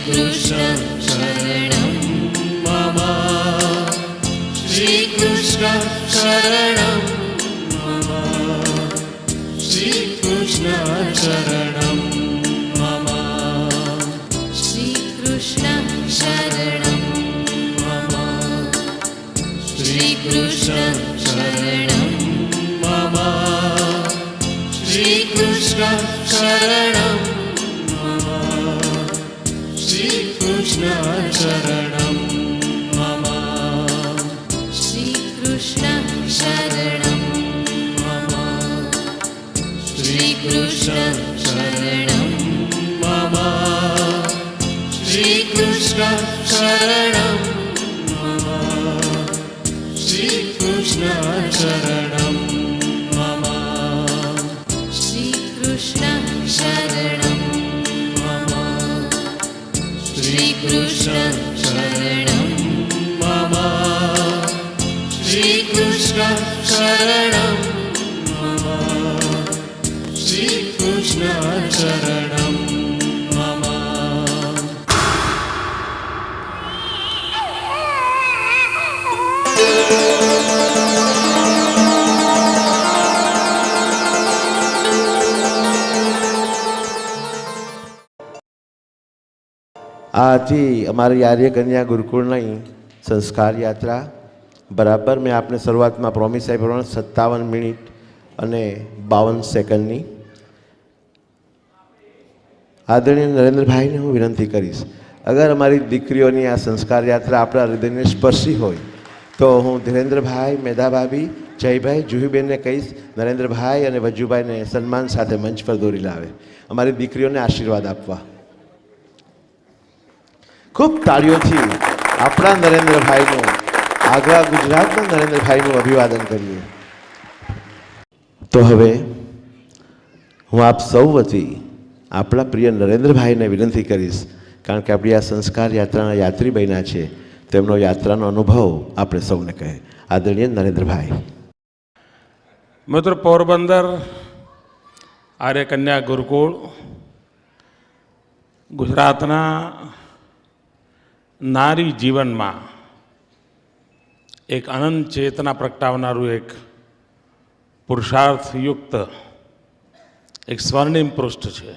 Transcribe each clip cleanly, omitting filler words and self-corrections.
कृष्ण शरणं मम श्री कृष्ण शरणं मम श्री कृष्ण शरणं मम श्री कृष्ण शरणं मम श्री कृष्ण शरणं मम श्री कृष्ण शरणं मम श्री कृष्ण शरणं मम श्री कृष्ण शरणं मम श्री कृष्ण शरणं मम श्री कृष्ण शरणं मम श्री कृष्ण शरणं मम श्री कृष्ण शरणं मम श्री कृष्ण शरणं मम श्री कृष्ण शरणं मम श्री कृष्ण शरणं मम આથી અમારી આર્ય કન્યા ગુરુકુળની સંસ્કાર યાત્રા બરાબર મેં આપને શરૂઆતમાં પ્રોમિસ આપ્યા પ્રમાણે 57 મિનિટ અને 52 સેકન્ડની આદરણીય નરેન્દ્રભાઈને હું વિનંતી કરીશ, અગર અમારી દીકરીઓની આ સંસ્કાર યાત્રા આપણા હૃદયને સ્પર્શી હોય તો હું ધીરેન્દ્રભાઈ, મેધાભાભી, જયભાઈ, જુહીબેનને કહીશ નરેન્દ્રભાઈ અને વજુભાઈને સન્માન સાથે મંચ પર દોરી લાવે, અમારી દીકરીઓને આશીર્વાદ આપવા. ખૂબ તાળીઓથી આપણા નરેન્દ્રભાઈનું, આગ્રા ગુજરાતના નરેન્દ્રભાઈનું અભિવાદન કરીએ. તો હવે હું આપ સૌ વતી આપણા પ્રિય નરેન્દ્રભાઈને વિનંતી કરીશ, કારણ કે આપણી આ સંસ્કાર યાત્રાના યાત્રી બન્યા છે, તેમનો યાત્રાનો અનુભવ આપણે સૌને કહે. આદરણીય નરેન્દ્રભાઈ. મિત્રો, પોરબંદર આર્ય કન્યા ગુરુકુળ ગુજરાતના નારી જીવનમાં એક અનંત ચેતના પ્રગટાવનારું એક પુરુષાર્થયુક્ત એક સ્વર્ણિમ પૃષ્ઠ છે.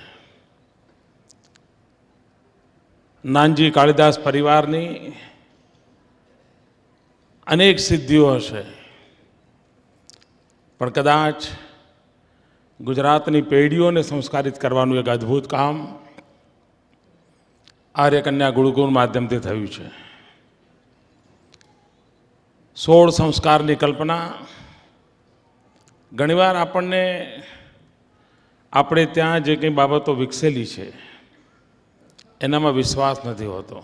નાનજી કાળીદાસ પરિવારની અનેક સિદ્ધિઓ હશે, પણ કદાચ ગુજરાતની પેઢીઓને સંસ્કારિત કરવાનું એક અદ્ભુત કામ આર્ય કન્યા ગુરુકુળ માધ્યમથી થયું છે. 16 સંસ્કારની કલ્પના ઘણીવાર આપણે ત્યાં જે કંઈ બાબતો વિકસેલી છે એનામાં વિશ્વાસ નથી હોતો.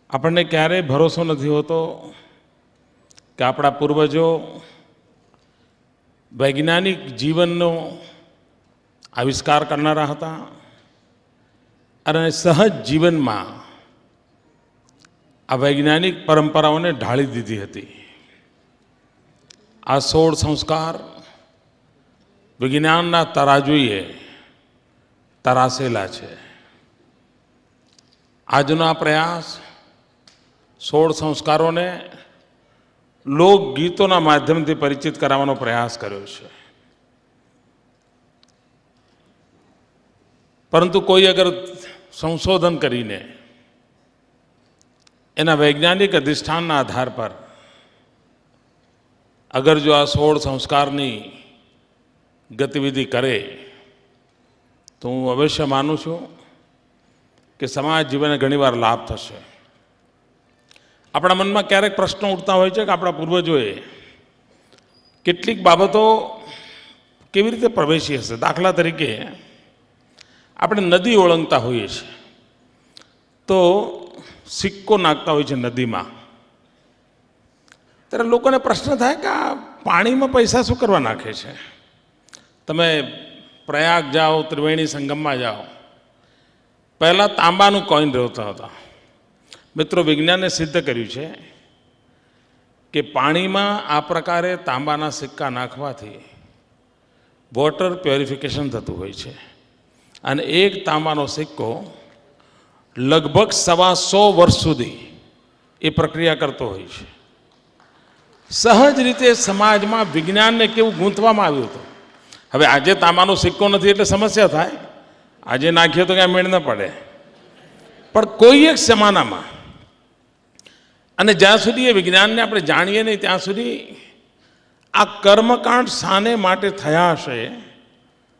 આપણને ક્યારેય ભરોસો નથી હોતો કે આપણા પૂર્વજો વૈજ્ઞાનિક જીવનનો આવિષ્કાર કરનારા હતા અને સહજ જીવનમાં આ વૈજ્ઞાનિક પરંપરાઓને ઢાળી દીધી હતી. આ 16 સંસ્કાર વિજ્ઞાનના તરાજુએ તરાસેલા છે. આજનો આ પ્રયાસ 16 સંસ્કારોને લોકગીતોના માધ્યમથી પરિચિત કરાવવાનો પ્રયાસ કર્યો છે. પરંતુ કોઈ અગર સંશોધન કરીને એના વૈજ્ઞાનિક અધિષ્ઠાનના આધાર પર અગર જો આ 16 સંસ્કારની ગતિવિધિ કરે તો હું અવશ્ય માનું છું કે સમાજ જીવનને ઘણીવાર લાભ થશે. આપણા મનમાં ક્યારેક પ્રશ્નો ઉઠતા હોય છે કે આપણા પૂર્વજોએ કેટલીક બાબતો કેવી રીતે પ્રવેશી હશે. દાખલા તરીકે આપણે નદી ઓળંગતા હોઈએ છીએ તો સિક્કો નાખતા હોય છે નદીમાં, ત્યારે લોકોને પ્રશ્ન થાય કે આ પાણીમાં પૈસા શું કરવા નાખે છે. તમે પ્રયાગ જાઓ, ત્રિવેણી સંગમમાં જાઓ, પહેલાં તાંબાનું કોઈન રહેતા હતા. મિત્રો, વિજ્ઞાને સિદ્ધ કર્યું છે કે પાણીમાં આ પ્રકારે તાંબાના સિક્કા નાખવાથી વોટર પ્યોરિફિકેશન થતું હોય છે અને એક તાંબાનો સિક્કો લગભગ 125 વર્ષ સુધી એ પ્રક્રિયા કરતો હોય છે. સહજ રીતે સમાજમાં વિજ્ઞાનને કેવું ગૂંથવામાં આવ્યું હતું. હવે આજે તાંબાનો સિક્કો નથી એટલે સમસ્યા થાય, આજે નાખીએ તો ક્યાં મેળ ન પડે, પણ કોઈ એક જમાનામાં, અને જ્યાં સુધી એ વિજ્ઞાનને આપણે જાણીએ નહીં ત્યાં સુધી આ કર્મકાંડ શાને માટે થયા હશે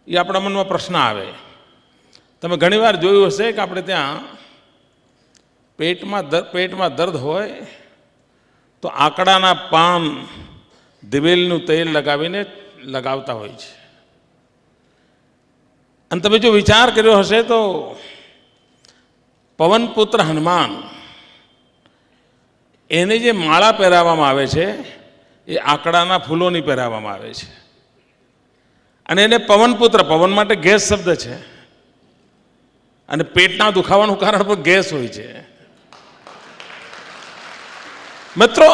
એ આપણા મનમાં પ્રશ્ન આવે. તમે ઘણીવાર જોયું હશે કે આપણે ત્યાં પેટમાં દર્દ હોય તો આકડાના પાન દિવેલનું તેલ લગાવીને લગાવતા હોય છે. અને તમે જો વિચાર કર્યો હશે તો પવનપુત્ર હનુમાન એને જે માળા પહેરાવવામાં આવે છે એ આકડાના ફૂલોની પહેરાવવામાં આવે છે. અને એને પવનપુત્ર, પવન માટે ગેસ શબ્દ છે, અને પેટના દુખાવાનું કારણ પણ ગેસ હોય છે. મિત્રો,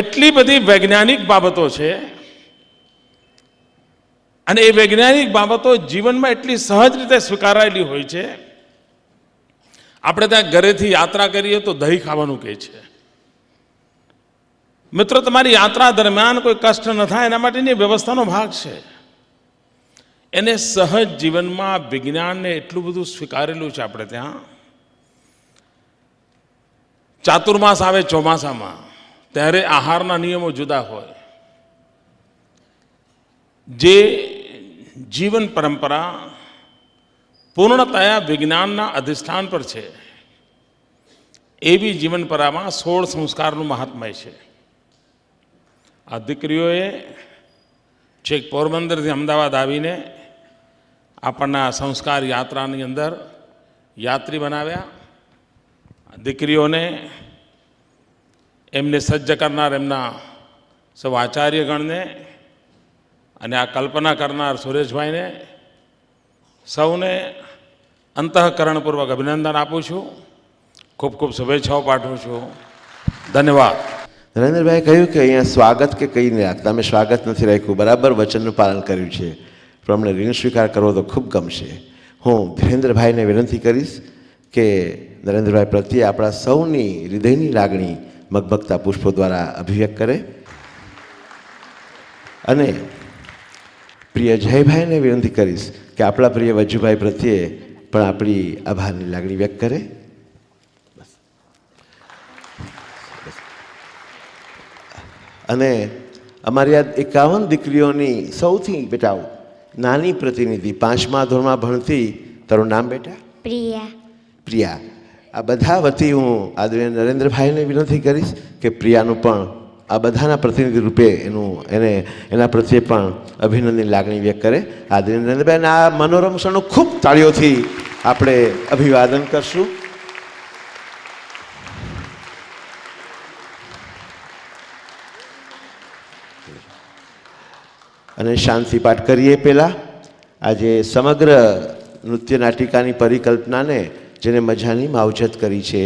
એટલી બધી વૈજ્ઞાનિક બાબતો છે, અને એ વૈજ્ઞાનિક બાબતો જીવનમાં એટલી સહજ રીતે સ્વીકારાયેલી હોય છે. આપણે ત્યાં ઘરેથી યાત્રા કરીએ તો દહીં ખાવાનું કહે છે. મિત્રો, તમારી યાત્રા દરમિયાન કોઈ કષ્ટ ન થાય એના માટેની વ્યવસ્થાનો ભાગ છે. એને સહજ જીવનમાં વિજ્ઞાનને એટલું બધું સ્વીકારેલું છે. આપણે ત્યાં ચાતુર્માસ આવે ચોમાસામાં, ત્યારે આહારના નિયમો જુદા હોય. જે જીવન પરંપરા પૂર્ણતયા વિજ્ઞાનના અધિષ્ઠાન પર છે એવી જીવન પરંપરામાં 16 સંસ્કારનું મહાત્મ્ય છે. આ દીકરીઓએ છેક પોરબંદરથી અમદાવાદ આવીને આપણને આ સંસ્કાર યાત્રાની અંદર યાત્રી બનાવ્યા. દીકરીઓને એમને સજ્જ કરનાર એમના સૌ આચાર્યગણને અને આ કલ્પના કરનાર સુરેશભાઈને સૌને અંતઃકરણપૂર્વક અભિનંદન આપું છું. ખૂબ ખૂબ શુભેચ્છાઓ પાઠવું છું. ધન્યવાદ. નરેન્દ્રભાઈ કહ્યું કે અહીંયા સ્વાગત કે કંઈ નહીં રાખતા, અમે સ્વાગત નથી રાખ્યું, બરાબર વચનનું પાલન કર્યું છે, પણ અમને ઋણ સ્વીકાર કરવો તો ખૂબ ગમશે. હું ધીરેન્દ્રભાઈને વિનંતી કરીશ કે નરેન્દ્રભાઈ પ્રત્યે આપણા સૌની હૃદયની લાગણી મગમગતા પુષ્પો દ્વારા અભિવ્યક્ત કરે. અને પ્રિય જયભાઈને વિનંતી કરીશ કે આપણા પ્રિય વજુભાઈ પ્રત્યે પણ આપણી આભારની લાગણી વ્યક્ત કરે. અને અમારી આ 51 દીકરીઓની સૌથી બેટા નાની પ્રતિનિધિ 5મા ધોરણમાં ભણતી, તારું નામ બેટા? પ્રિયા. પ્રિયા. આ બધા વતી હું આદરણીય નરેન્દ્રભાઈને વિનંતી કરીશ કે પ્રિયાનું પણ આ બધાના પ્રતિનિધિ રૂપે એના પ્રત્યે પણ અભિનંદનની લાગણી વ્યક્ત કરે. આદરણીય નરેન્દ્રભાઈને આ મનોરમ ક્ષણો ખૂબ તાળીઓથી આપણે અભિવાદન કરશું. અને શાંતિ પાઠ કરીએ પહેલાં આજે સમગ્ર નૃત્ય નાટિકાની પરિકલ્પનાને જેને મજાની માવજત કરી છે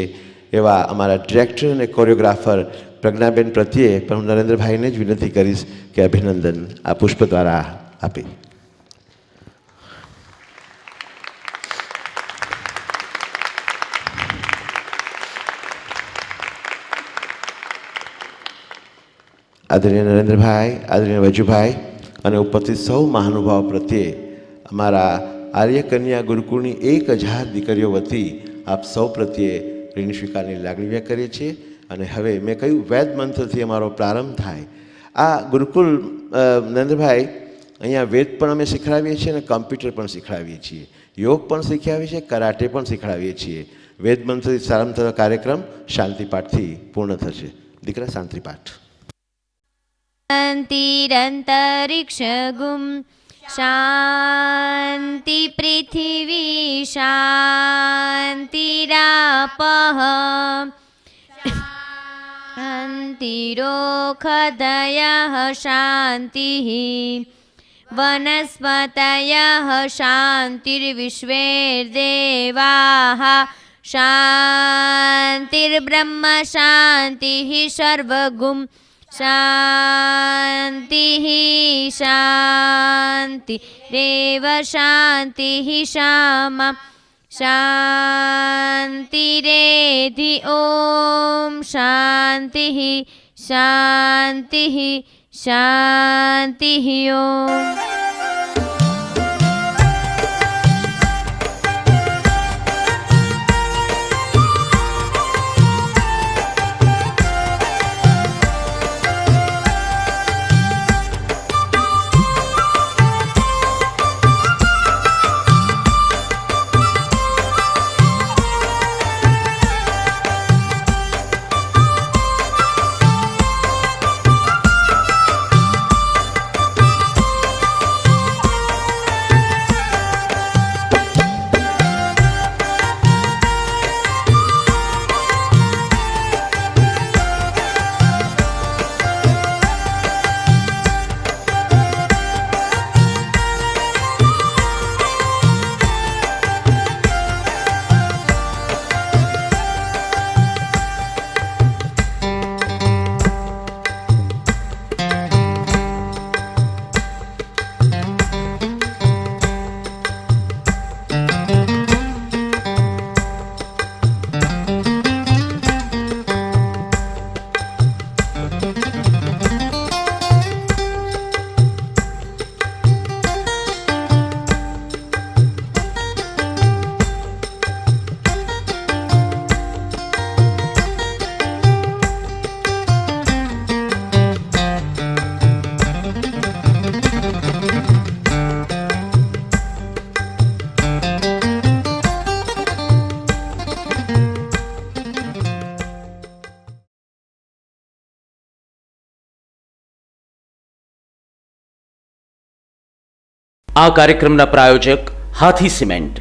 એવા અમારા ડિરેક્ટર અને કોરિયોગ્રાફર પ્રજ્ઞાબેન પ્રત્યે પણ હું નરેન્દ્રભાઈને જ વિનંતી કરીશ કે અભિનંદન આ પુષ્પ દ્વારા આપે. આદરણીય નરેન્દ્રભાઈ, આદરણીય વજુભાઈ અને ઉપસ્થિત સૌ મહાનુભાવો પ્રત્યે અમારા આર્યકન્યા ગુરુકુળની 1000 દીકરીઓ વતી આપ સૌ પ્રત્યે ઋણ સ્વીકારની લાગણી વ્યક્ત કરીએ છીએ. અને હવે મેં કહ્યું વેદ મંત્રથી અમારો પ્રારંભ થાય. આ ગુરુકુળ નરેન્દ્રભાઈ અહીંયા વેદ પણ અમે શીખવાડીએ છીએ અને કમ્પ્યુટર પણ શીખવાડીએ છીએ, યોગ પણ શીખવાડીએ છીએ, કરાટે પણ શીખવાડીએ છીએ. વેદ મંત્રથી પ્રારંભ થતો કાર્યક્રમ શાંતિપાઠથી પૂર્ણ થશે. દીકરા શાંતિપાઠ. શાંતિરંતરિક્ષગુમ શાંતિ પૃથિવી શાંતિરાપઃ શાંતિરોષધયઃ શાંતિઃ વનસ્પતયઃ શાંતિર્વિશ્વેર્દેવાઃ શાંતિર્બ્રહ્મ શાંતિઃ સર્વગુમ શાંતિઃ શાંતિરેવ શાંતિઃ શામા શાંતિરેધિ ઓમ શાંતિઃ શાંતિઃ શાંતિઃ ઓમ. આ કાર્યક્રમના પ્રાયોજક હાથી સિમેન્ટ.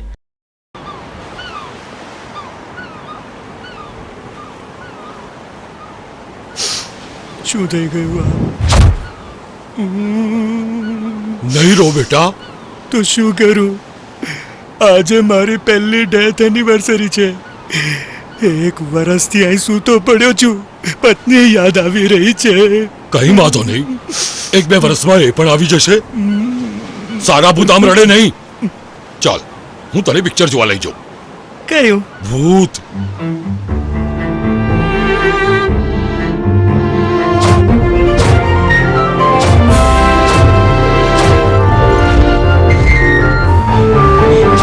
શું થઈ ગયું આ? નહીં રો બેટા. તો શું કરું? આજે મારી પહેલી ડેથ એનિવર્સરી છે. 1 વર્ષથી અહીં સૂતો પડ્યો છું. પત્ની યાદ આવી રહી છે. કઈ વાંધો નહીં, 1-2 વર્ષમાં એ પણ આવી જશે. સારા ભૂત આમ રડે નહીં. ચાલ, હું તને પિક્ચર જોવા લઈ જાઉં. કયું? ભૂત.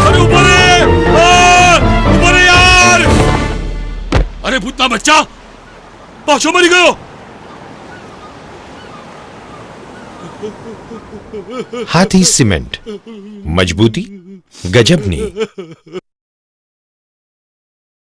અરે ઉભો રે! ઉભો રે યાર! અરે ભૂતના બચ્ચા, પાછો મરી ગયો. હાથી સિમેન્ટ, મજબૂતી ગજબની.